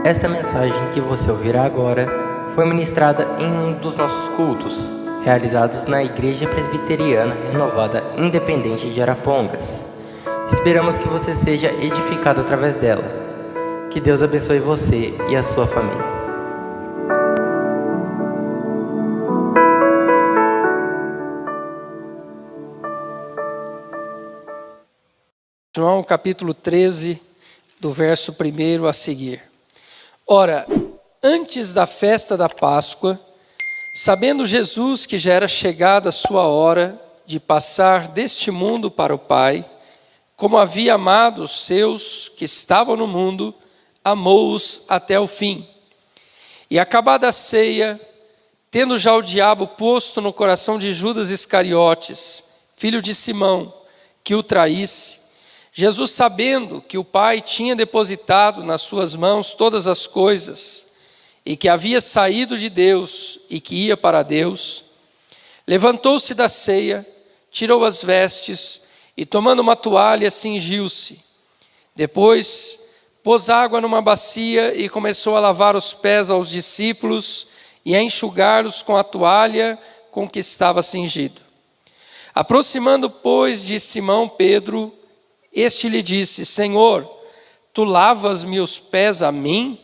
Esta mensagem que você ouvirá agora foi ministrada em um dos nossos cultos, realizados na Igreja Presbiteriana Renovada Independente de Arapongas. Esperamos que você seja edificado através dela. Que Deus abençoe você e a sua família. João capítulo 13, do verso 1 a seguir. Ora, antes da festa da Páscoa, sabendo Jesus que já era chegada a sua hora de passar deste mundo para o Pai, como havia amado os seus que estavam no mundo, amou-os até o fim. E acabada a ceia, tendo já o diabo posto no coração de Judas Iscariotes, filho de Simão, que o traísse, Jesus, sabendo que o Pai tinha depositado nas suas mãos todas as coisas, e que havia saído de Deus e que ia para Deus, levantou-se da ceia, tirou as vestes e, tomando uma toalha, cingiu-se. Depois, pôs água numa bacia e começou a lavar os pés aos discípulos e a enxugá-los com a toalha com que estava cingido. Aproximando, pois, de Simão Pedro, este lhe disse: Senhor, tu lavas-me os pés a mim?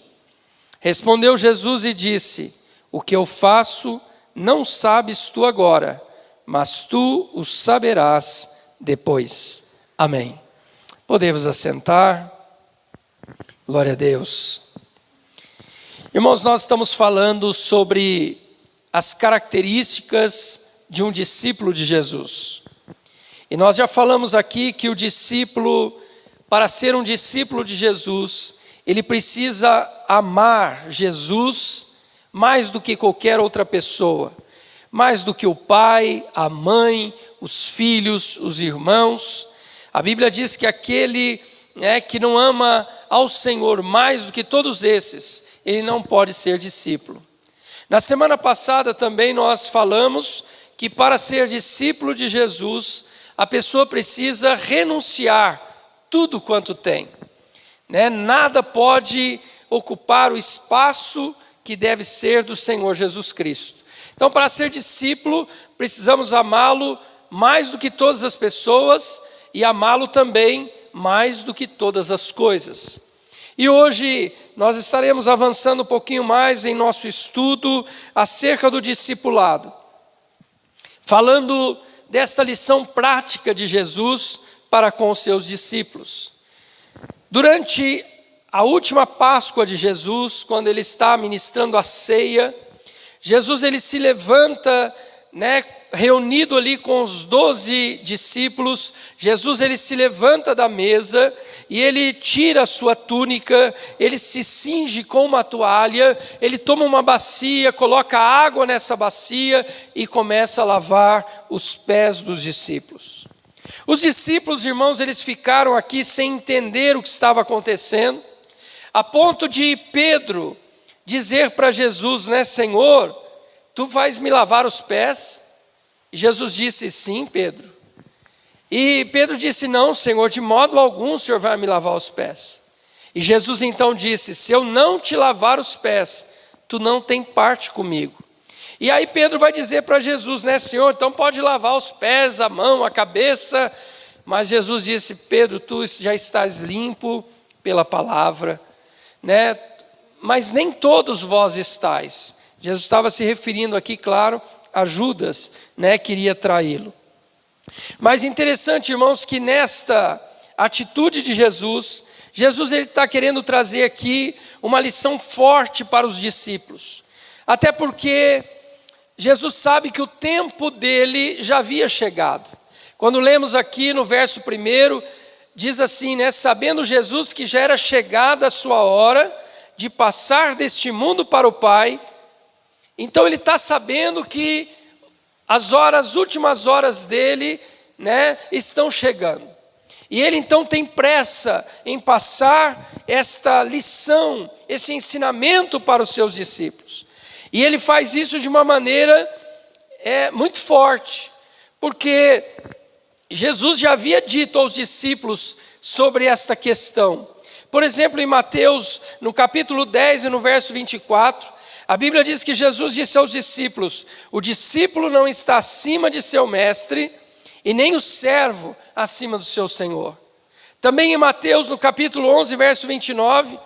Respondeu Jesus e disse: O que eu faço não sabes tu agora, mas tu o saberás depois. Amém. Podemos assentar. Glória a Deus. Irmãos, nós estamos falando sobre as características de um discípulo de Jesus. E nós já falamos aqui que o discípulo, para ser um discípulo de Jesus, ele precisa amar Jesus mais do que qualquer outra pessoa, mais do que o pai, a mãe, os filhos, os irmãos. A Bíblia diz que aquele que não ama ao Senhor mais do que todos esses, ele não pode ser discípulo. Na semana passada também nós falamos que para ser discípulo de Jesus, a pessoa precisa renunciar tudo quanto tem. Nada pode ocupar o espaço que deve ser do Senhor Jesus Cristo. Então, para ser discípulo, precisamos amá-lo mais do que todas as pessoas e amá-lo também mais do que todas as coisas. E hoje nós estaremos avançando um pouquinho mais em nosso estudo acerca do discipulado, falando desta lição prática de Jesus para com os seus discípulos. Durante a última Páscoa de Jesus, quando ele está ministrando a ceia, Jesus ele se levanta, reunido ali com os 12 discípulos. Jesus ele se levanta da mesa e ele tira a sua túnica, ele se cinge com uma toalha, ele toma uma bacia, coloca água nessa bacia e começa a lavar os pés dos discípulos. Os discípulos, irmãos, eles ficaram aqui sem entender o que estava acontecendo, a ponto de Pedro dizer para Jesus, Senhor, tu vais me lavar os pés? E Jesus disse, sim, Pedro. E Pedro disse, não, Senhor, de modo algum o Senhor vai me lavar os pés. E Jesus então disse, se eu não te lavar os pés, tu não tem parte comigo. E aí Pedro vai dizer para Jesus, Senhor, então pode lavar os pés, a mão, a cabeça. Mas Jesus disse, Pedro, tu já estás limpo pela palavra, mas nem todos vós estáis. Jesus estava se referindo aqui, claro, a Judas, que iria traí-lo. Mas interessante, irmãos, que nesta atitude de Jesus ele está querendo trazer aqui uma lição forte para os discípulos. Até porque Jesus sabe que o tempo dele já havia chegado. Quando lemos aqui no verso 1, diz assim, sabendo Jesus que já era chegada a sua hora de passar deste mundo para o Pai, então ele está sabendo que as últimas horas dele, estão chegando. E ele então tem pressa em passar esta lição, esse ensinamento para os seus discípulos. E ele faz isso de uma maneira muito forte, porque Jesus já havia dito aos discípulos sobre esta questão. Por exemplo, em Mateus, no capítulo 10 e no verso 24, a Bíblia diz que Jesus disse aos discípulos: o discípulo não está acima de seu mestre, e nem o servo acima do seu senhor. Também em Mateus, no capítulo 11, verso 29,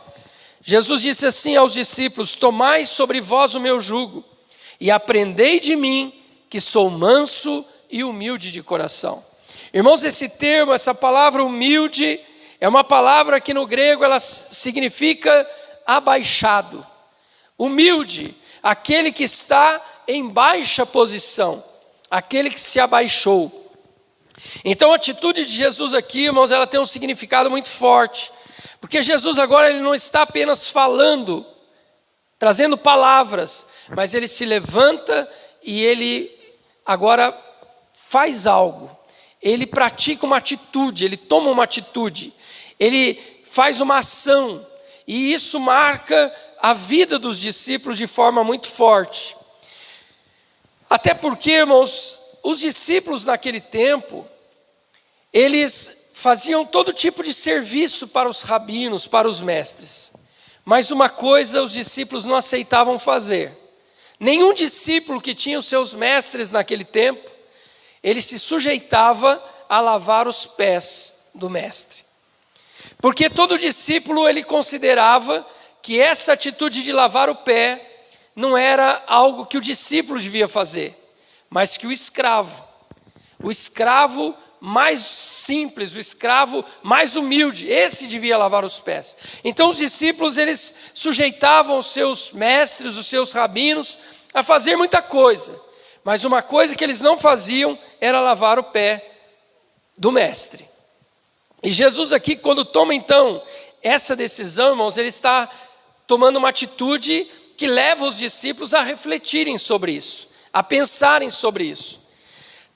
Jesus disse assim aos discípulos: tomai sobre vós o meu jugo, e aprendei de mim, que sou manso e humilde de coração. Irmãos, esse termo, essa palavra humilde, é uma palavra que no grego ela significa abaixado. Humilde, aquele que está em baixa posição, aquele que se abaixou. Então a atitude de Jesus aqui, irmãos, ela tem um significado muito forte. Porque Jesus agora ele não está apenas falando, trazendo palavras, mas ele se levanta e ele agora faz algo. Ele pratica uma atitude, ele toma uma atitude, ele faz uma ação. E isso marca a vida dos discípulos de forma muito forte. Até porque, irmãos, os discípulos naquele tempo, eles faziam todo tipo de serviço para os rabinos, para os mestres. Mas uma coisa os discípulos não aceitavam fazer. Nenhum discípulo que tinha os seus mestres naquele tempo, ele se sujeitava a lavar os pés do mestre. Porque todo discípulo ele considerava que essa atitude de lavar o pé não era algo que o discípulo devia fazer, mas que o escravo mais simples, o escravo mais humilde, esse devia lavar os pés. Então os discípulos eles sujeitavam os seus mestres, os seus rabinos a fazer muita coisa, mas uma coisa que eles não faziam era lavar o pé do mestre. E Jesus aqui, quando toma então essa decisão, irmãos, ele está tomando uma atitude que leva os discípulos a refletirem sobre isso, a pensarem sobre isso.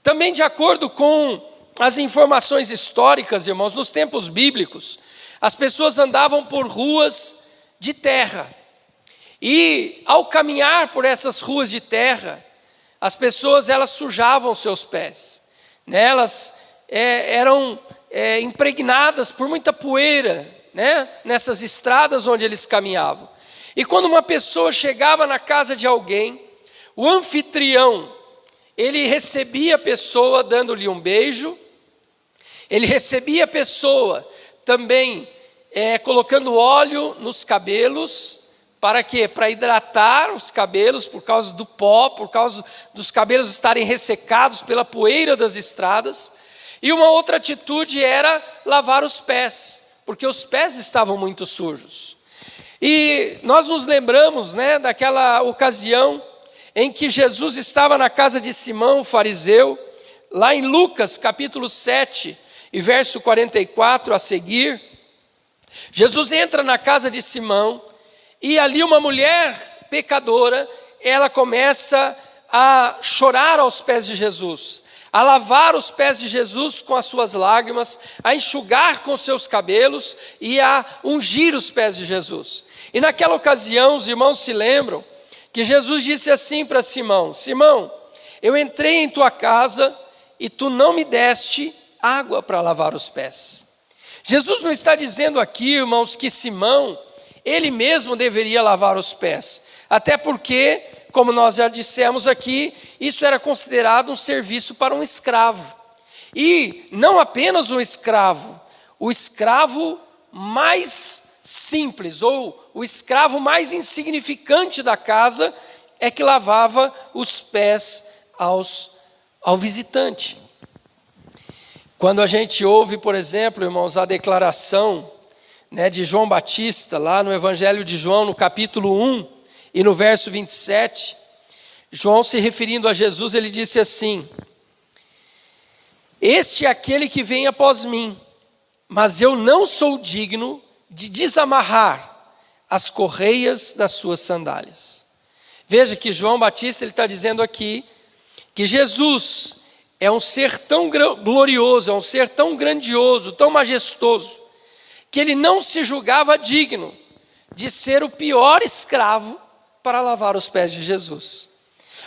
Também de acordo com as informações históricas, irmãos, nos tempos bíblicos, as pessoas andavam por ruas de terra. E ao caminhar por essas ruas de terra, as pessoas elas sujavam seus pés. Elas eram impregnadas por muita poeira, nessas estradas onde eles caminhavam. E quando uma pessoa chegava na casa de alguém, o anfitrião, ele recebia a pessoa dando-lhe um beijo, ele recebia a pessoa também colocando óleo nos cabelos. Para quê? Para hidratar os cabelos por causa do pó, por causa dos cabelos estarem ressecados pela poeira das estradas. E uma outra atitude era lavar os pés, porque os pés estavam muito sujos. E nós nos lembramos, daquela ocasião em que Jesus estava na casa de Simão, o fariseu, lá em Lucas capítulo 7 e verso 44 a seguir. Jesus entra na casa de Simão e ali uma mulher pecadora, ela começa a chorar aos pés de Jesus, a lavar os pés de Jesus com as suas lágrimas, a enxugar com seus cabelos e a ungir os pés de Jesus. E naquela ocasião, os irmãos se lembram que Jesus disse assim para Simão: Simão, eu entrei em tua casa e tu não me deste água para lavar os pés. Jesus não está dizendo aqui, irmãos, que Simão, ele mesmo deveria lavar os pés. Até porque, como nós já dissemos aqui, isso era considerado um serviço para um escravo. E não apenas um escravo, o escravo mais simples, ou o escravo mais insignificante da casa, é que lavava os pés ao visitante. Quando a gente ouve, por exemplo, irmãos, a declaração de João Batista, lá no Evangelho de João, no capítulo 1 e no verso 27, João, se referindo a Jesus, ele disse assim: este é aquele que vem após mim, mas eu não sou digno de desamarrar as correias das suas sandálias. Veja que João Batista ele está dizendo aqui que Jesus é um ser tão glorioso, é um ser tão grandioso, tão majestoso, que ele não se julgava digno de ser o pior escravo para lavar os pés de Jesus.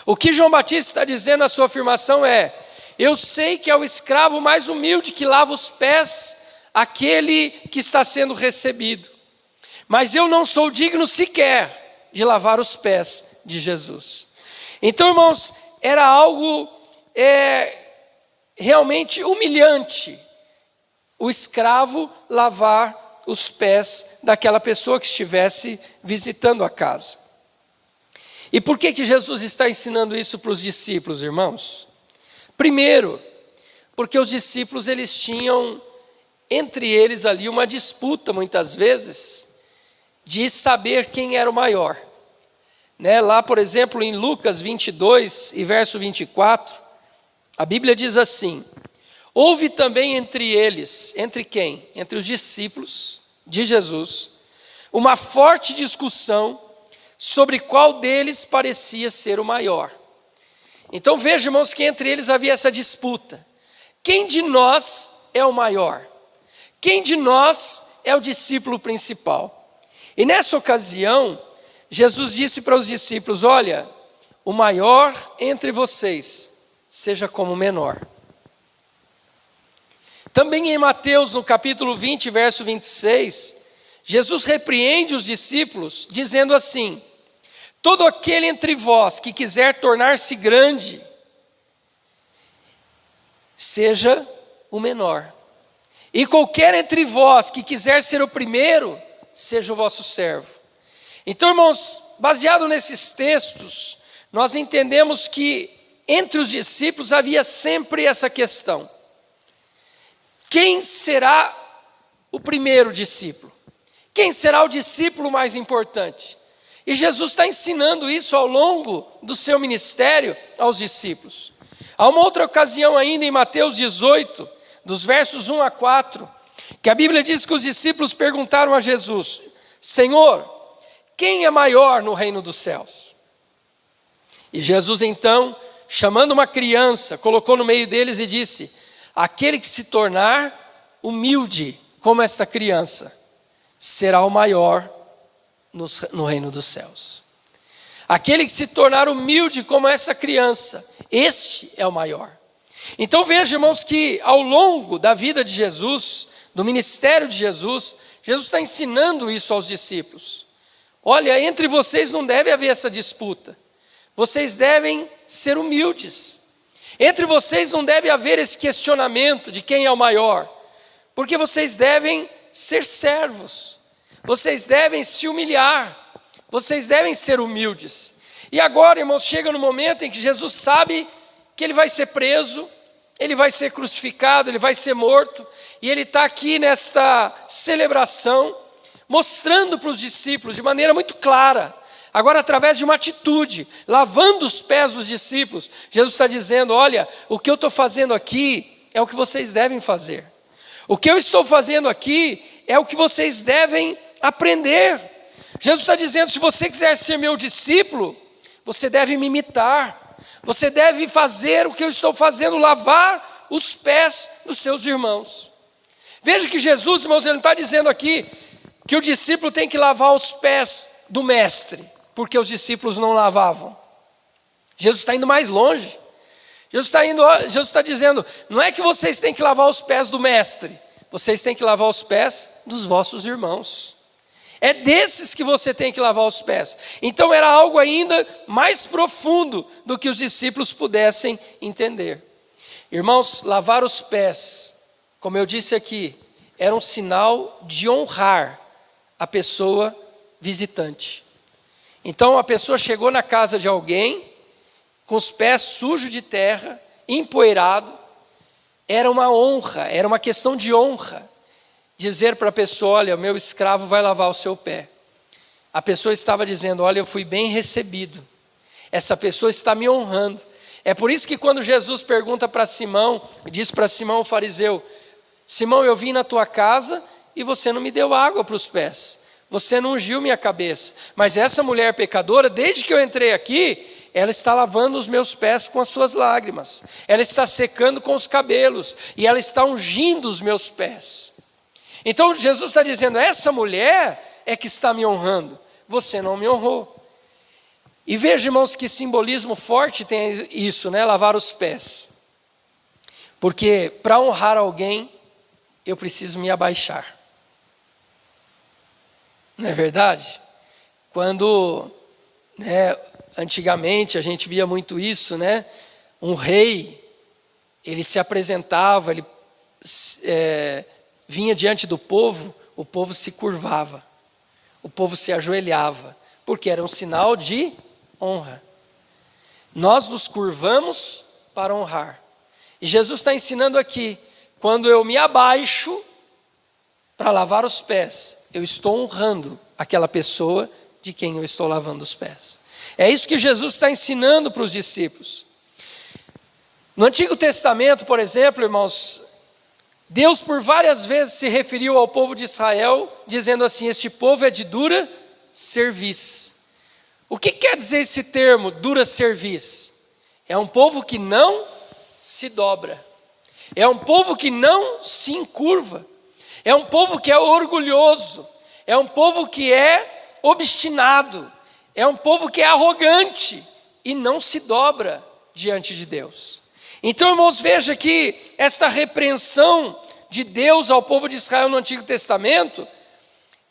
O que João Batista está dizendo na sua afirmação é: eu sei que é o escravo mais humilde que lava os pés aquele que está sendo recebido. mas eu não sou digno sequer de lavar os pés de Jesus. Então, irmãos, era algo realmente humilhante o escravo lavar os pés daquela pessoa que estivesse visitando a casa. E por que Jesus está ensinando isso para os discípulos, irmãos? Primeiro, porque os discípulos eles tinham entre eles ali uma disputa muitas vezes de saber quem era o maior. Lá, por exemplo, em Lucas 22 e verso 24, a Bíblia diz assim: houve também entre eles, entre quem? Entre os discípulos de Jesus, uma forte discussão sobre qual deles parecia ser o maior. Então veja, irmãos, que entre eles havia essa disputa. Quem de nós é o maior? Quem de nós é o discípulo principal? E nessa ocasião, Jesus disse para os discípulos: olha, o maior entre vocês seja como o menor. Também em Mateus, no capítulo 20, verso 26, Jesus repreende os discípulos, dizendo assim: todo aquele entre vós que quiser tornar-se grande, seja o menor. E qualquer entre vós que quiser ser o primeiro, seja o vosso servo. Então, irmãos, baseado nesses textos, nós entendemos que entre os discípulos havia sempre essa questão: quem será o primeiro discípulo? Quem será o discípulo mais importante? E Jesus está ensinando isso ao longo do seu ministério aos discípulos. Há uma outra ocasião ainda em Mateus 18, dos versos 1 a 4, que a Bíblia diz que os discípulos perguntaram a Jesus: Senhor, quem é maior no reino dos céus? E Jesus então, chamando uma criança, colocou no meio deles e disse: aquele que se tornar humilde como esta criança, será o maior no reino dos céus. Aquele que se tornar humilde como essa criança, este é o maior. Então veja, irmãos, que ao longo da vida de Jesus, do ministério de Jesus, Jesus está ensinando isso aos discípulos. Olha, entre vocês não deve haver essa disputa. Vocês devem ser humildes. Entre vocês não deve haver esse questionamento de quem é o maior, porque vocês devem ser servos. Vocês devem se humilhar, vocês devem ser humildes. E agora, irmãos, chega no momento em que Jesus sabe que ele vai ser preso, ele vai ser crucificado, ele vai ser morto, e ele está aqui nesta celebração, mostrando para os discípulos de maneira muito clara, agora através de uma atitude, lavando os pés dos discípulos. Jesus está dizendo: olha, o que eu estou fazendo aqui é o que vocês devem fazer. O que eu estou fazendo aqui é o que vocês devem aprender. Jesus está dizendo: se você quiser ser meu discípulo, você deve me imitar. Você deve fazer o que eu estou fazendo, lavar os pés dos seus irmãos. Veja que Jesus, irmãos, ele não está dizendo aqui que o discípulo tem que lavar os pés do mestre, porque os discípulos não lavavam. Jesus está indo mais longe. Jesus está dizendo: não é que vocês têm que lavar os pés do mestre, vocês têm que lavar os pés dos vossos irmãos. É desses que você tem que lavar os pés. Então era algo ainda mais profundo do que os discípulos pudessem entender. Irmãos, lavar os pés, como eu disse aqui, era um sinal de honrar a pessoa visitante. Então a pessoa chegou na casa de alguém com os pés sujos de terra, empoeirado, era uma honra, era uma questão de honra, dizer para a pessoa: olha, meu escravo vai lavar o seu pé. A pessoa estava dizendo: olha, eu fui bem recebido, essa pessoa está me honrando. É por isso que quando Jesus pergunta para Simão, diz para Simão o fariseu: Simão, eu vim na tua casa e você não me deu água para os pés, você não ungiu minha cabeça, mas essa mulher pecadora, desde que eu entrei aqui, ela está lavando os meus pés com as suas lágrimas, ela está secando com os cabelos, e ela está ungindo os meus pés. Então Jesus está dizendo: essa mulher é que está me honrando, você não me honrou. E veja, irmãos, que simbolismo forte tem isso, lavar os pés. Porque para honrar alguém, eu preciso me abaixar. Não é verdade? Quando, antigamente a gente via muito isso, um rei, ele se apresentava, ele vinha diante do povo, o povo se curvava, o povo se ajoelhava, porque era um sinal de honra. Nós nos curvamos para honrar. E Jesus está ensinando aqui, quando eu me abaixo para lavar os pés, eu estou honrando aquela pessoa de quem eu estou lavando os pés. É isso que Jesus está ensinando para os discípulos. No Antigo Testamento, por exemplo, irmãos, Deus por várias vezes se referiu ao povo de Israel, dizendo assim: este povo é de dura cerviz. O que quer dizer esse termo, dura cerviz? É um povo que não se dobra, é um povo que não se encurva, é um povo que é orgulhoso, é um povo que é obstinado, é um povo que é arrogante e não se dobra diante de Deus. Então, irmãos, veja que esta repreensão de Deus ao povo de Israel no Antigo Testamento,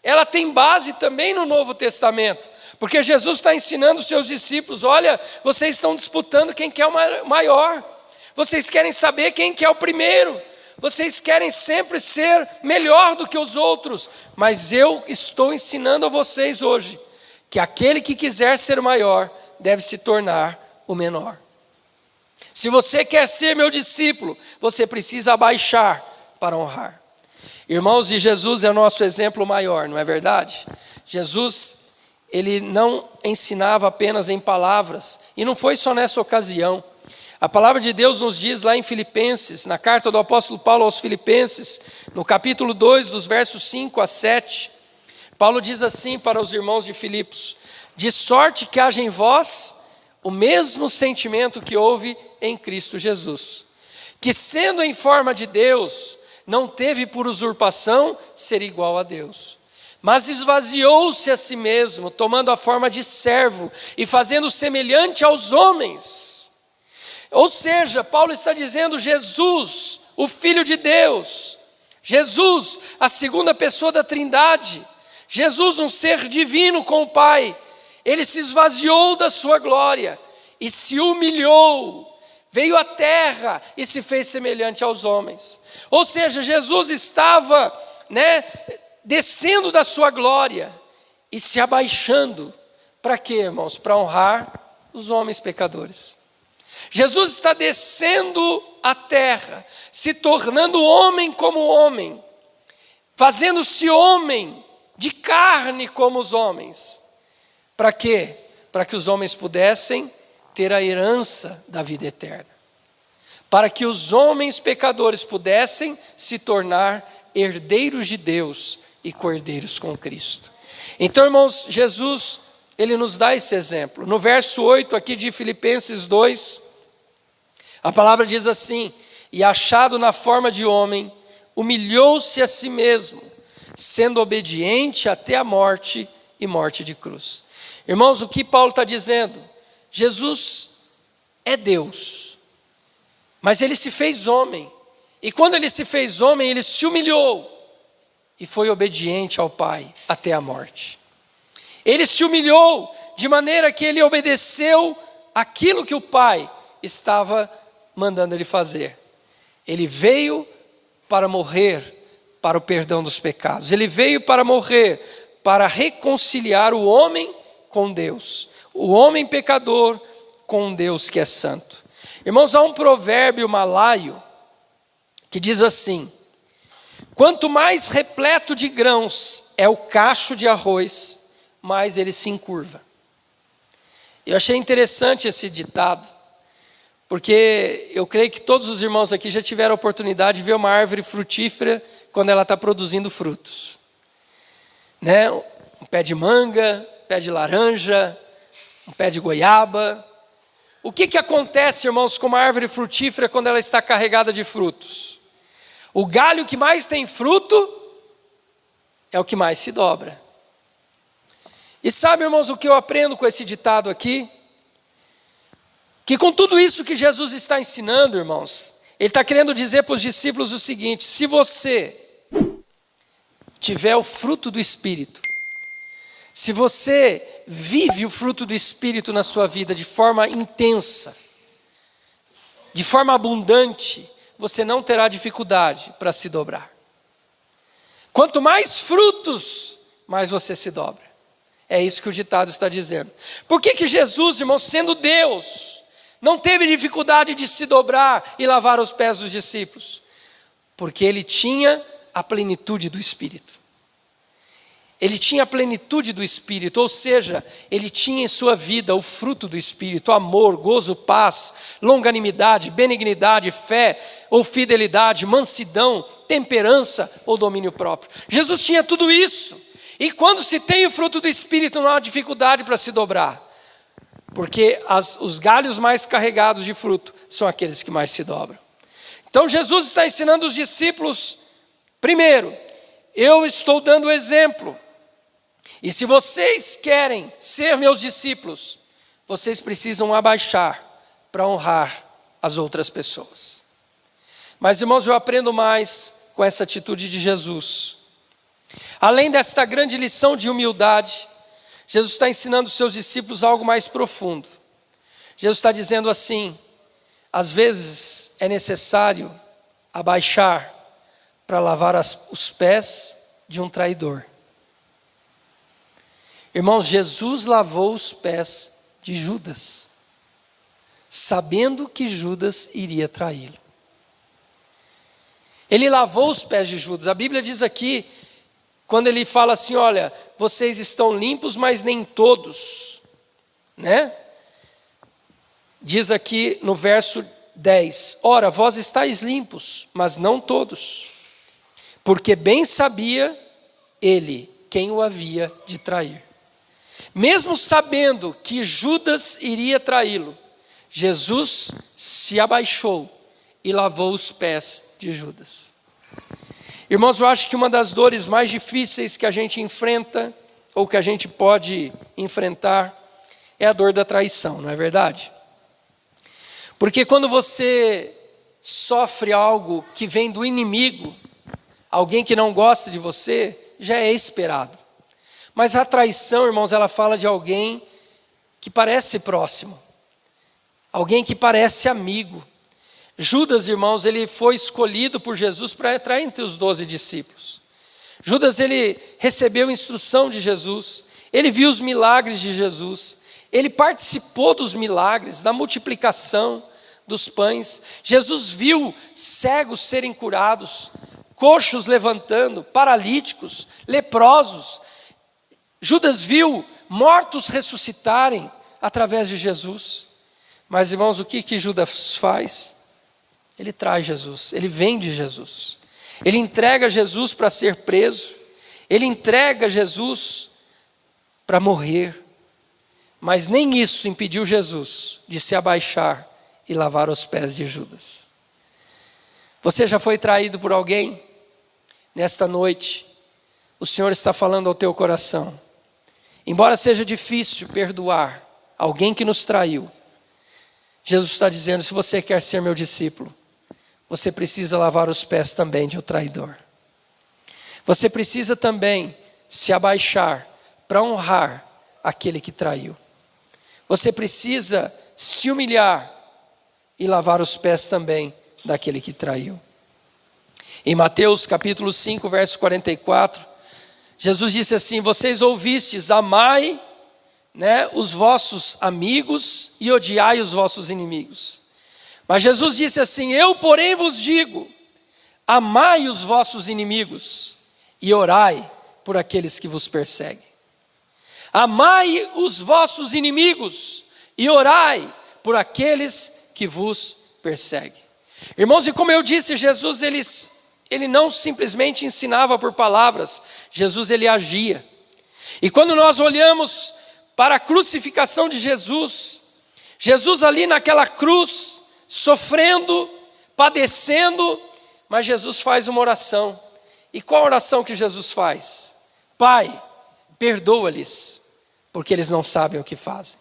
ela tem base também no Novo Testamento, porque Jesus está ensinando os seus discípulos: olha, vocês estão disputando quem que é o maior, vocês querem saber quem que é o primeiro, vocês querem sempre ser melhor do que os outros, mas eu estou ensinando a vocês hoje, que aquele que quiser ser o maior, deve se tornar o menor. Se você quer ser meu discípulo, você precisa abaixar para honrar. Irmãos, e Jesus é o nosso exemplo maior, não é verdade? Jesus, ele não ensinava apenas em palavras, e não foi só nessa ocasião. A palavra de Deus nos diz lá em Filipenses, na carta do apóstolo Paulo aos Filipenses, no capítulo 2, dos versos 5 a 7, Paulo diz assim para os irmãos de Filipos: de sorte que haja em vós o mesmo sentimento que houve em Cristo Jesus, que sendo em forma de Deus, não teve por usurpação ser igual a Deus, mas esvaziou-se a si mesmo, tomando a forma de servo e fazendo semelhante aos homens. Ou seja, Paulo está dizendo: Jesus, o Filho de Deus, Jesus, a segunda pessoa da Trindade, Jesus, um ser divino com o Pai, ele se esvaziou da sua glória e se humilhou, veio à terra e se fez semelhante aos homens. Ou seja, Jesus estava descendo da sua glória e se abaixando. Para quê, irmãos? Para honrar os homens pecadores. Jesus está descendo à terra, se tornando homem como homem, fazendo-se homem de carne como os homens. Para quê? Para que os homens pudessem ter a herança da vida eterna. Para que os homens pecadores pudessem se tornar herdeiros de Deus e co-herdeiros com Cristo. Então, irmãos, Jesus, ele nos dá esse exemplo. No verso 8 aqui de Filipenses 2, a palavra diz assim: e achado na forma de homem, humilhou-se a si mesmo, sendo obediente até a morte e morte de cruz. Irmãos, o que Paulo está dizendo? Jesus é Deus, mas ele se fez homem, e quando ele se fez homem, ele se humilhou e foi obediente ao Pai até a morte. Ele se humilhou de maneira que ele obedeceu aquilo que o Pai estava mandando ele fazer. Ele veio para morrer para o perdão dos pecados, ele veio para morrer para reconciliar o homem com Deus, o homem pecador com um Deus que é santo. Irmãos, há um provérbio malaio que diz assim: quanto mais repleto de grãos é o cacho de arroz, mais ele se encurva. Eu achei interessante esse ditado, porque eu creio que todos os irmãos aqui já tiveram a oportunidade de ver uma árvore frutífera quando ela está produzindo frutos. Um pé de manga, um pé de laranja, um pé de goiaba. O que acontece, irmãos, com uma árvore frutífera quando ela está carregada de frutos? O galho que mais tem fruto é o que mais se dobra. E sabe, irmãos, o que eu aprendo com esse ditado aqui? Que com tudo isso que Jesus está ensinando, irmãos, ele está querendo dizer para os discípulos o seguinte: se você tiver o fruto do Espírito, se você vive o fruto do Espírito na sua vida de forma intensa, de forma abundante, você não terá dificuldade para se dobrar. Quanto mais frutos, mais você se dobra. É isso que o ditado está dizendo. Por que Jesus, irmãos, sendo Deus, não teve dificuldade de se dobrar e lavar os pés dos discípulos? Porque ele tinha a plenitude do Espírito. Ele tinha a plenitude do Espírito, ou seja, ele tinha em sua vida o fruto do Espírito: amor, gozo, paz, longanimidade, benignidade, fé ou fidelidade, mansidão, temperança ou domínio próprio. Jesus tinha tudo isso. E quando se tem o fruto do Espírito, não há dificuldade para se dobrar. Porque os galhos mais carregados de fruto são aqueles que mais se dobram. Então Jesus está ensinando os discípulos, primeiro, eu estou dando o exemplo. E se vocês querem ser meus discípulos, vocês precisam abaixar para honrar as outras pessoas. Mas, irmãos, eu aprendo mais com essa atitude de Jesus. Além desta grande lição de humildade, Jesus está ensinando os seus discípulos algo mais profundo. Jesus está dizendo assim: às vezes é necessário abaixar para lavar os pés de um traidor. Irmãos, Jesus lavou os pés de Judas, sabendo que Judas iria traí-lo. Ele lavou os pés de Judas. A Bíblia diz aqui, quando ele fala assim, olha, vocês estão limpos, mas nem todos, né? Diz aqui no verso 10, ora, vós estáis limpos, mas não todos, porque bem sabia ele quem o havia de trair. Mesmo sabendo que Judas iria traí-lo, Jesus se abaixou e lavou os pés de Judas. Irmãos, eu acho que uma das dores mais difíceis que a gente enfrenta, ou que a gente pode enfrentar, é a dor da traição, não é verdade? Porque quando você sofre algo que vem do inimigo, alguém que não gosta de você, já é esperado. Mas a traição, irmãos, ela fala de alguém que parece próximo, alguém que parece amigo. Judas, irmãos, ele foi escolhido por Jesus para entrar entre os 12 discípulos. Judas, ele recebeu instrução de Jesus, ele viu os milagres de Jesus, ele participou dos milagres, da multiplicação dos pães. Jesus viu cegos serem curados, coxos levantando, paralíticos, leprosos. Judas viu mortos ressuscitarem através de Jesus. Mas, irmãos, o que Judas faz? Ele traz Jesus, ele vende Jesus. Ele entrega Jesus para ser preso. Ele entrega Jesus para morrer. Mas nem isso impediu Jesus de se abaixar e lavar os pés de Judas. Você já foi traído por alguém? Nesta noite, o Senhor está falando ao teu coração. Embora seja difícil perdoar alguém que nos traiu, Jesus está dizendo, se você quer ser meu discípulo, você precisa lavar os pés também de um traidor. Você precisa também se abaixar para honrar aquele que traiu. Você precisa se humilhar e lavar os pés também daquele que traiu. Em Mateus capítulo 5, verso 44, Jesus disse assim, vocês ouvistes, amai, os vossos amigos e odiai os vossos inimigos. Mas Jesus disse assim, eu porém vos digo, amai os vossos inimigos e orai por aqueles que vos perseguem. Amai os vossos inimigos e orai por aqueles que vos perseguem. Irmãos, e como eu disse, Jesus, ele não simplesmente ensinava por palavras, Jesus, ele agia. E quando nós olhamos para a crucificação de Jesus, Jesus ali naquela cruz, sofrendo, padecendo, mas Jesus faz uma oração. E qual oração que Jesus faz? Pai, perdoa-lhes, porque eles não sabem o que fazem.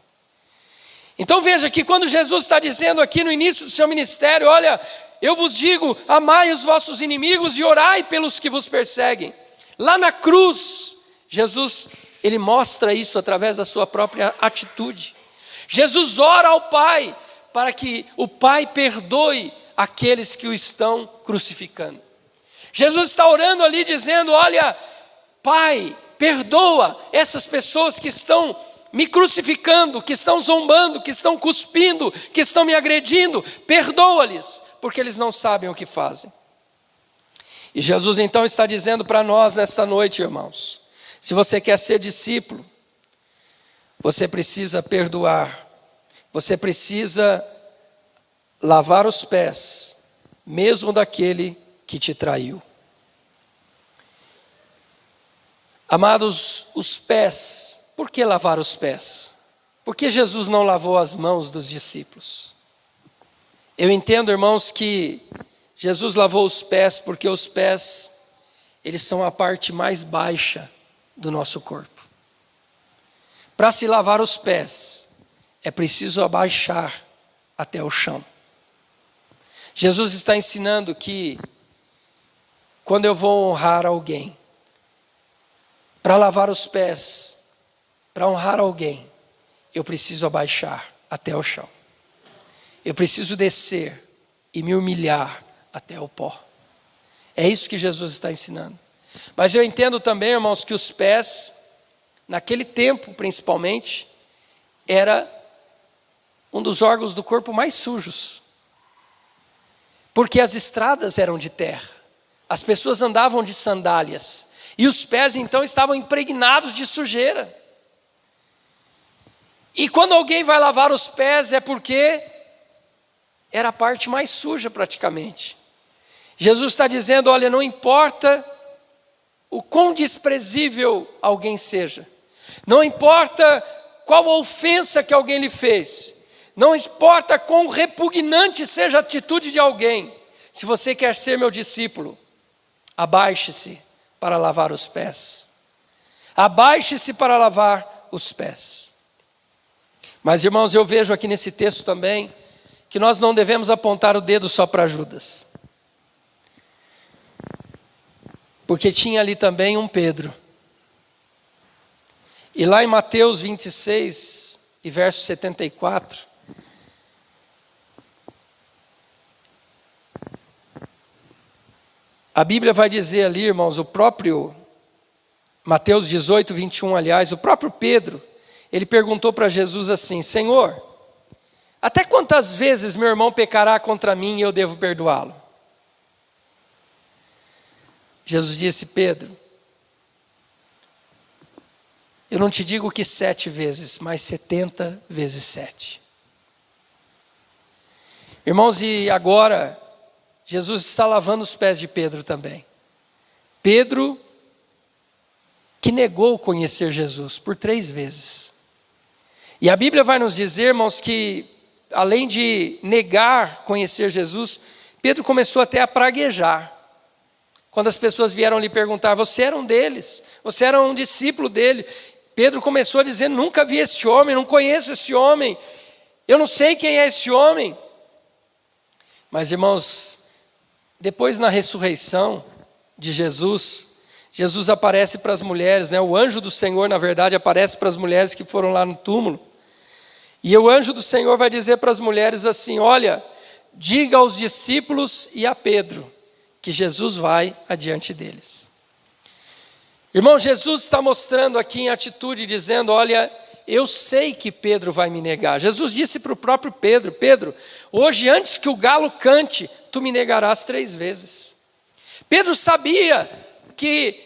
Então veja que quando Jesus está dizendo aqui no início do seu ministério, olha, eu vos digo, amai os vossos inimigos e orai pelos que vos perseguem. Lá na cruz, Jesus ele mostra isso através da sua própria atitude. Jesus ora ao Pai para que o Pai perdoe aqueles que o estão crucificando. Jesus está orando ali dizendo: olha, Pai, perdoa essas pessoas que estão me crucificando, que estão zombando, que estão cuspindo, que estão me agredindo, perdoa-lhes, porque eles não sabem o que fazem. E Jesus então está dizendo para nós nesta noite, irmãos, se você quer ser discípulo, você precisa perdoar, você precisa lavar os pés, mesmo daquele que te traiu. Amados, os pés, por que lavar os pés? Por que Jesus não lavou as mãos dos discípulos? Eu entendo, irmãos, que Jesus lavou os pés porque os pés, eles são a parte mais baixa do nosso corpo. Para se lavar os pés, é preciso abaixar até o chão. Jesus está ensinando que quando eu vou honrar alguém, para lavar os pés, para honrar alguém, eu preciso abaixar até o chão. Eu preciso descer e me humilhar até o pó. É isso que Jesus está ensinando. Mas eu entendo também, irmãos, que os pés, naquele tempo principalmente, era um dos órgãos do corpo mais sujos. Porque as estradas eram de terra. As pessoas andavam de sandálias. E os pés então estavam impregnados de sujeira. E quando alguém vai lavar os pés é porque era a parte mais suja praticamente. Jesus está dizendo: olha, não importa o quão desprezível alguém seja, não importa qual a ofensa que alguém lhe fez, não importa quão repugnante seja a atitude de alguém, se você quer ser meu discípulo, abaixe-se para lavar os pés. Abaixe-se para lavar os pés. Mas, irmãos, eu vejo aqui nesse texto também que nós não devemos apontar o dedo só para Judas. Porque tinha ali também um Pedro. E lá em Mateus 26 e verso 74, a Bíblia vai dizer ali, irmãos, o próprio Mateus 18, 21, aliás, o próprio Pedro, ele perguntou para Jesus assim: Senhor, até quantas vezes meu irmão pecará contra mim e eu devo perdoá-lo? Jesus disse: Pedro, eu não te digo que 7 vezes, mas 70 vezes 7. Irmãos, e agora Jesus está lavando os pés de Pedro também. Pedro, que negou conhecer Jesus por 3 vezes. E a Bíblia vai nos dizer, irmãos, que além de negar conhecer Jesus, Pedro começou até a praguejar. Quando as pessoas vieram lhe perguntar: você era um deles? Você era um discípulo dele? Pedro começou a dizer: nunca vi esse homem, não conheço esse homem, eu não sei quem é esse homem. Mas, irmãos, depois na ressurreição de Jesus, Jesus aparece para as mulheres, né? O anjo do Senhor, na verdade, aparece para as mulheres que foram lá no túmulo. E o anjo do Senhor vai dizer para as mulheres assim: olha, diga aos discípulos e a Pedro que Jesus vai adiante deles. Irmão, Jesus está mostrando aqui em atitude, dizendo: olha, eu sei que Pedro vai me negar. Jesus disse para o próprio Pedro: Pedro, hoje antes que o galo cante, tu me negarás 3 vezes. Pedro sabia que,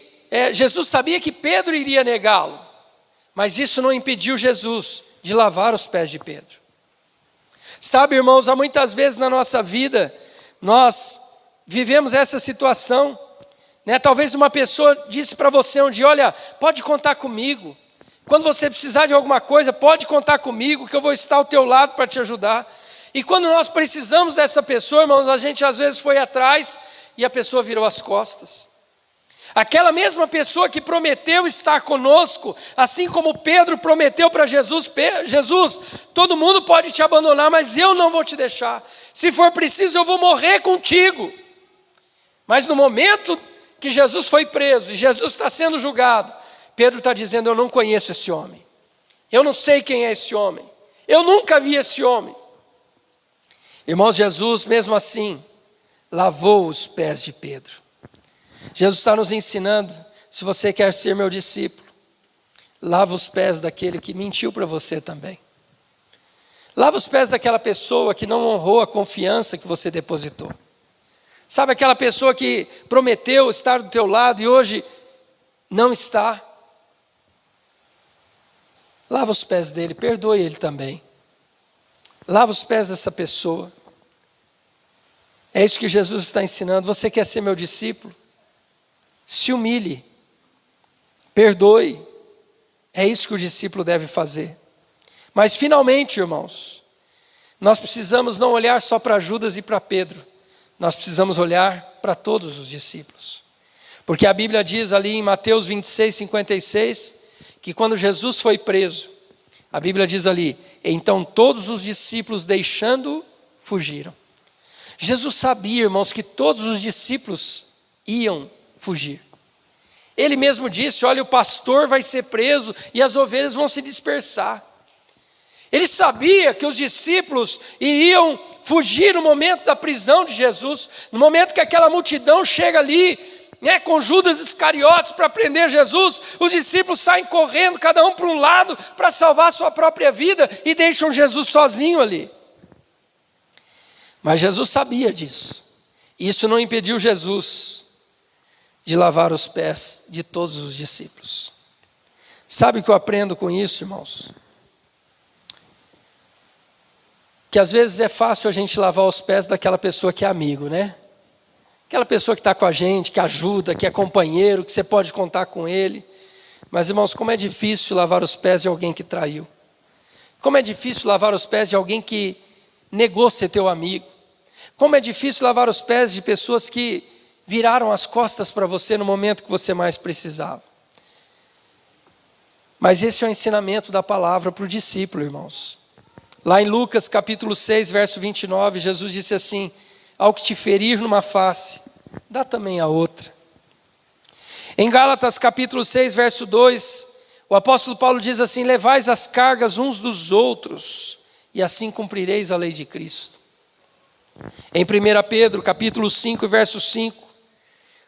Jesus sabia que Pedro iria negá-lo, mas isso não impediu Jesus de lavar os pés de Pedro. Sabe, irmãos, há muitas vezes na nossa vida, nós vivemos essa situação, né? Talvez uma pessoa disse para você um dia: olha, pode contar comigo, quando você precisar de alguma coisa, pode contar comigo, que eu vou estar ao teu lado para te ajudar. E quando nós precisamos dessa pessoa, irmãos, a gente às vezes foi atrás e a pessoa virou as costas. Aquela mesma pessoa que prometeu estar conosco, assim como Pedro prometeu para Jesus: Jesus, todo mundo pode te abandonar, mas eu não vou te deixar. Se for preciso, eu vou morrer contigo. Mas no momento que Jesus foi preso e Jesus está sendo julgado, Pedro está dizendo: eu não conheço esse homem. Eu não sei quem é esse homem. Eu nunca vi esse homem. Irmãos, Jesus, mesmo assim, lavou os pés de Pedro. Jesus está nos ensinando: se você quer ser meu discípulo, lava os pés daquele que mentiu para você também. Lava os pés daquela pessoa que não honrou a confiança que você depositou. Sabe aquela pessoa que prometeu estar do teu lado e hoje não está? Lava os pés dele, perdoe ele também. Lava os pés dessa pessoa. É isso que Jesus está ensinando. Você quer ser meu discípulo? Se humilhe, perdoe. É isso que o discípulo deve fazer. Mas finalmente, irmãos, nós precisamos não olhar só para Judas e para Pedro. Nós precisamos olhar para todos os discípulos. Porque a Bíblia diz ali em Mateus 26, 56, que quando Jesus foi preso, a Bíblia diz ali: então todos os discípulos deixando-o, fugiram. Jesus sabia, irmãos, que todos os discípulos iam fugir. Ele mesmo disse: olha, o pastor vai ser preso e as ovelhas vão se dispersar. Ele sabia que os discípulos iriam fugir no momento da prisão de Jesus, no momento que aquela multidão chega ali, com Judas Iscariotes para prender Jesus. Os discípulos saem correndo, cada um para um lado, para salvar a sua própria vida, e deixam Jesus sozinho ali. Mas Jesus sabia disso. Isso não impediu Jesus de lavar os pés de todos os discípulos. Sabe o que eu aprendo com isso, irmãos? Que às vezes é fácil a gente lavar os pés daquela pessoa que é amigo, né? Aquela pessoa que está com a gente, que ajuda, que é companheiro, que você pode contar com ele. Mas, irmãos, como é difícil lavar os pés de alguém que traiu. Como é difícil lavar os pés de alguém que negou ser teu amigo. Como é difícil lavar os pés de pessoas que viraram as costas para você no momento que você mais precisava. Mas esse é o ensinamento da palavra para o discípulo, irmãos. Lá em Lucas capítulo 6, verso 29, Jesus disse assim: ao que te ferir numa face, dá também a outra. Em Gálatas capítulo 6, verso 2, o apóstolo Paulo diz assim: levais as cargas uns dos outros, e assim cumprireis a lei de Cristo. Em 1 Pedro capítulo 5, verso 5,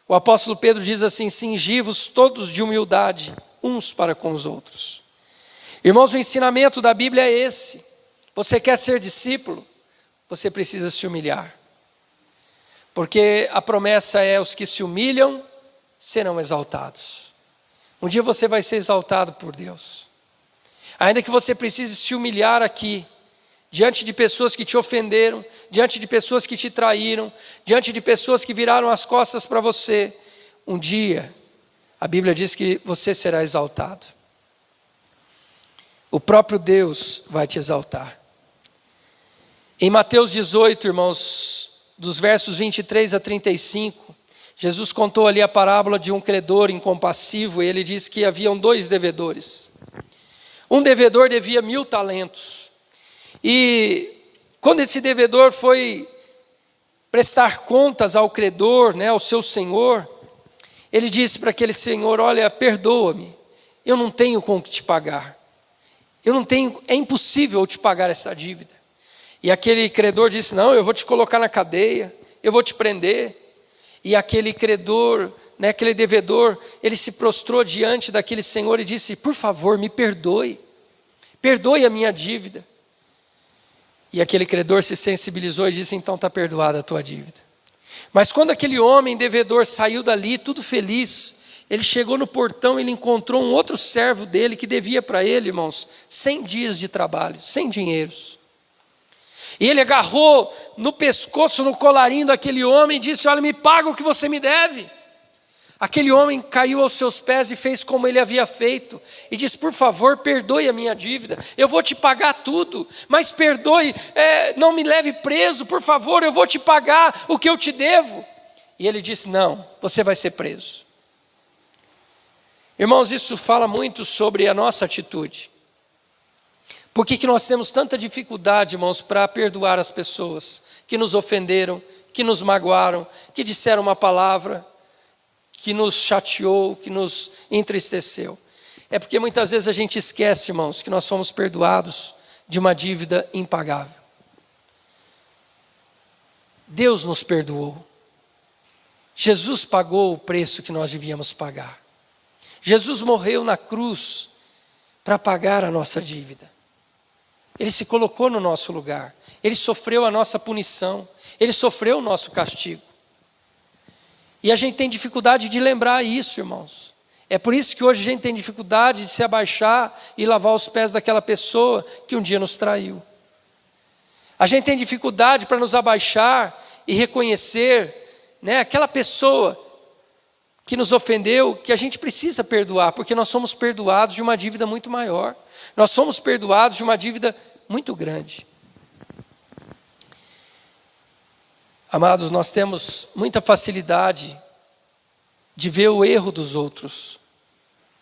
o apóstolo Pedro diz assim: cingi-vos todos de humildade, uns para com os outros. Irmãos, o ensinamento da Bíblia é esse. Você quer ser discípulo? Você precisa se humilhar. Porque a promessa é: os que se humilham serão exaltados. Um dia você vai ser exaltado por Deus. Ainda que você precise se humilhar aqui, diante de pessoas que te ofenderam, diante de pessoas que te traíram, diante de pessoas que viraram as costas para você, um dia, a Bíblia diz que você será exaltado. O próprio Deus vai te exaltar. Em Mateus 18, irmãos, dos versos 23 a 35, Jesus contou ali a parábola de um credor incompassivo, e ele disse que haviam 2 devedores. Um devedor devia 1.000 talentos. E quando esse devedor foi prestar contas ao credor, ao seu senhor, ele disse para aquele senhor: olha, perdoa-me, eu não tenho com o que te pagar. É impossível eu te pagar essa dívida. E aquele credor disse: não, eu vou te colocar na cadeia, eu vou te prender. E aquele credor, aquele devedor, ele se prostrou diante daquele senhor e disse: por favor, me perdoe a minha dívida. E aquele credor se sensibilizou e disse: então está perdoada a tua dívida. Mas quando aquele homem devedor saiu dali, tudo feliz, ele chegou no portão e ele encontrou um outro servo dele que devia para ele, irmãos, 100 dias de trabalho, 100 dinheiros. E ele agarrou no pescoço, no colarinho daquele homem e disse: olha, me paga o que você me deve. Aquele homem caiu aos seus pés e fez como ele havia feito. E disse: por favor, perdoe a minha dívida. Eu vou te pagar tudo, mas perdoe, não me leve preso, por favor, eu vou te pagar o que eu te devo. E ele disse: não, você vai ser preso. Irmãos, isso fala muito sobre a nossa atitude. Por que nós temos tanta dificuldade, irmãos, para perdoar as pessoas que nos ofenderam, que nos magoaram, que disseram uma palavra que nos chateou, que nos entristeceu? É porque muitas vezes a gente esquece, irmãos, que nós somos perdoados de uma dívida impagável. Deus nos perdoou. Jesus pagou o preço que nós devíamos pagar. Jesus morreu na cruz para pagar a nossa dívida. Ele se colocou no nosso lugar. Ele sofreu a nossa punição. Ele sofreu o nosso castigo. E a gente tem dificuldade de lembrar isso, irmãos. É por isso que hoje a gente tem dificuldade de se abaixar e lavar os pés daquela pessoa que um dia nos traiu. A gente tem dificuldade para nos abaixar e reconhecer, aquela pessoa que nos ofendeu, que a gente precisa perdoar, porque nós somos perdoados de uma dívida muito maior. Nós somos perdoados de uma dívida muito grande. Amados, nós temos muita facilidade de ver o erro dos outros,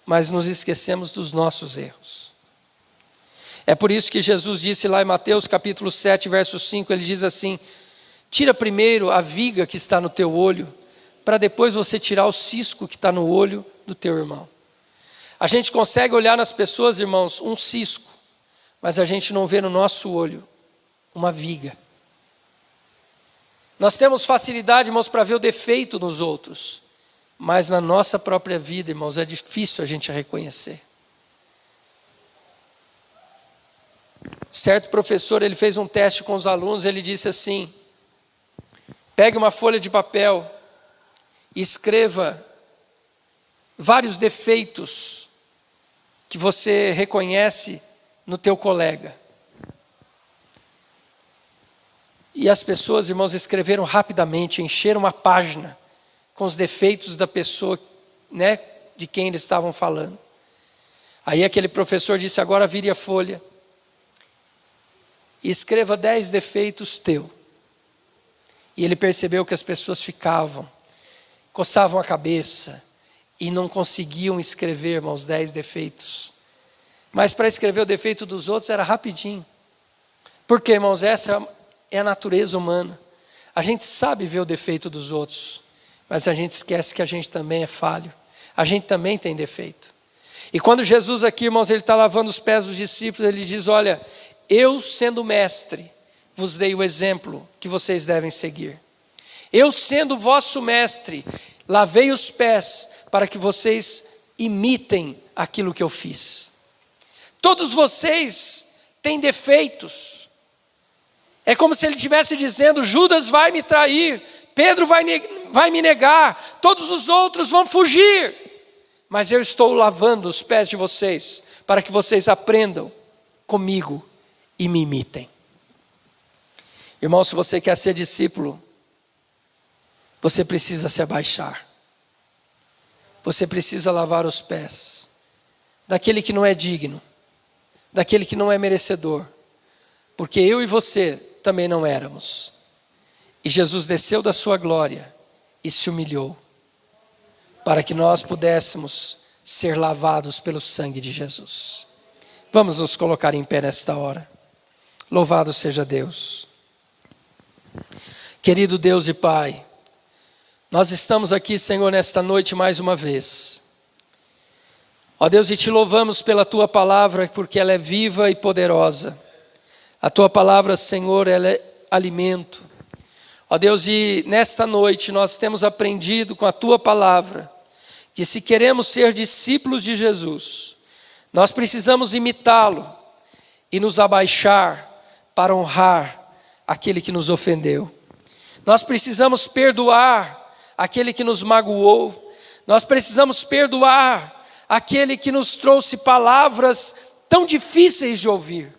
mas nos esquecemos dos nossos erros. É por isso que Jesus disse lá em Mateus capítulo 7, verso 5, ele diz assim: tira primeiro a viga que está no teu olho, para depois você tirar o cisco que está no olho do teu irmão. A gente consegue olhar nas pessoas, irmãos, um cisco, mas a gente não vê no nosso olho uma viga. Nós temos facilidade, irmãos, para ver o defeito nos outros, mas na nossa própria vida, irmãos, é difícil a gente reconhecer. Certo professor, ele fez um teste com os alunos, ele disse assim: pegue uma folha de papel e escreva vários defeitos que você reconhece no teu colega. E as pessoas, irmãos, escreveram rapidamente, encheram uma página com os defeitos da pessoa, de quem eles estavam falando. Aí aquele professor disse: agora vire a folha e escreva 10 defeitos teu. E ele percebeu que as pessoas ficavam, coçavam a cabeça e não conseguiam escrever, irmãos, 10 defeitos. Mas para escrever o defeito dos outros era rapidinho. Por quê, irmãos? Essa é a natureza humana. A gente sabe ver o defeito dos outros, mas a gente esquece que a gente também é falho. A gente também tem defeito. E quando Jesus aqui, irmãos, ele está lavando os pés dos discípulos, ele diz: olha, eu sendo mestre, vos dei o exemplo que vocês devem seguir. Eu sendo vosso mestre, lavei os pés para que vocês imitem aquilo que eu fiz. Todos vocês têm defeitos. É como se ele estivesse dizendo: Judas vai me trair, Pedro vai me negar, todos os outros vão fugir. Mas eu estou lavando os pés de vocês para que vocês aprendam comigo e me imitem. Irmão, se você quer ser discípulo, você precisa se abaixar. Você precisa lavar os pés daquele que não é digno, daquele que não é merecedor, porque eu e você também não éramos. E Jesus desceu da sua glória e se humilhou para que nós pudéssemos ser lavados pelo sangue de Jesus. Vamos nos colocar em pé nesta hora. Louvado seja Deus. Querido Deus e Pai, nós estamos aqui, Senhor, nesta noite mais uma vez. Ó Deus, e te louvamos pela Tua palavra, porque ela é viva e poderosa. A Tua palavra, Senhor, ela é alimento. Ó Deus, e nesta noite nós temos aprendido com a Tua palavra, que se queremos ser discípulos de Jesus, nós precisamos imitá-lo e nos abaixar para honrar aquele que nos ofendeu. Nós precisamos perdoar aquele que nos magoou. Nós precisamos perdoar aquele que nos trouxe palavras tão difíceis de ouvir.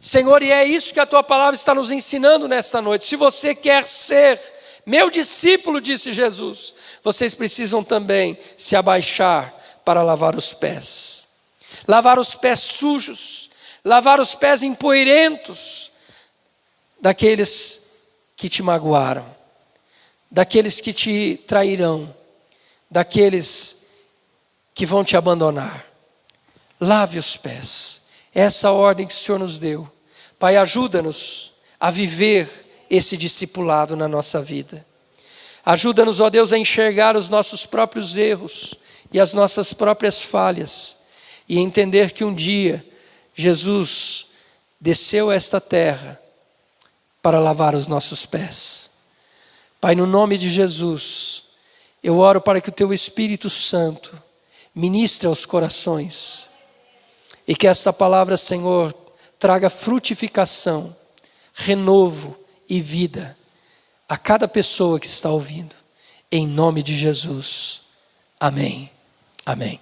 Senhor, e é isso que a Tua palavra está nos ensinando nesta noite. Se você quer ser meu discípulo, disse Jesus, vocês precisam também se abaixar para lavar os pés. Lavar os pés sujos, lavar os pés empoeirentos daqueles que te magoaram, daqueles que te trairão, daqueles que vão te abandonar. Lave os pés. Essa ordem que o Senhor nos deu. Pai, ajuda-nos a viver esse discipulado na nossa vida. Ajuda-nos, ó Deus, a enxergar os nossos próprios erros e as nossas próprias falhas e entender que um dia Jesus desceu a esta terra para lavar os nossos pés. Pai, no nome de Jesus, eu oro para que o Teu Espírito Santo ministre aos corações e que esta palavra, Senhor, traga frutificação, renovo e vida a cada pessoa que está ouvindo. Em nome de Jesus. Amém. Amém.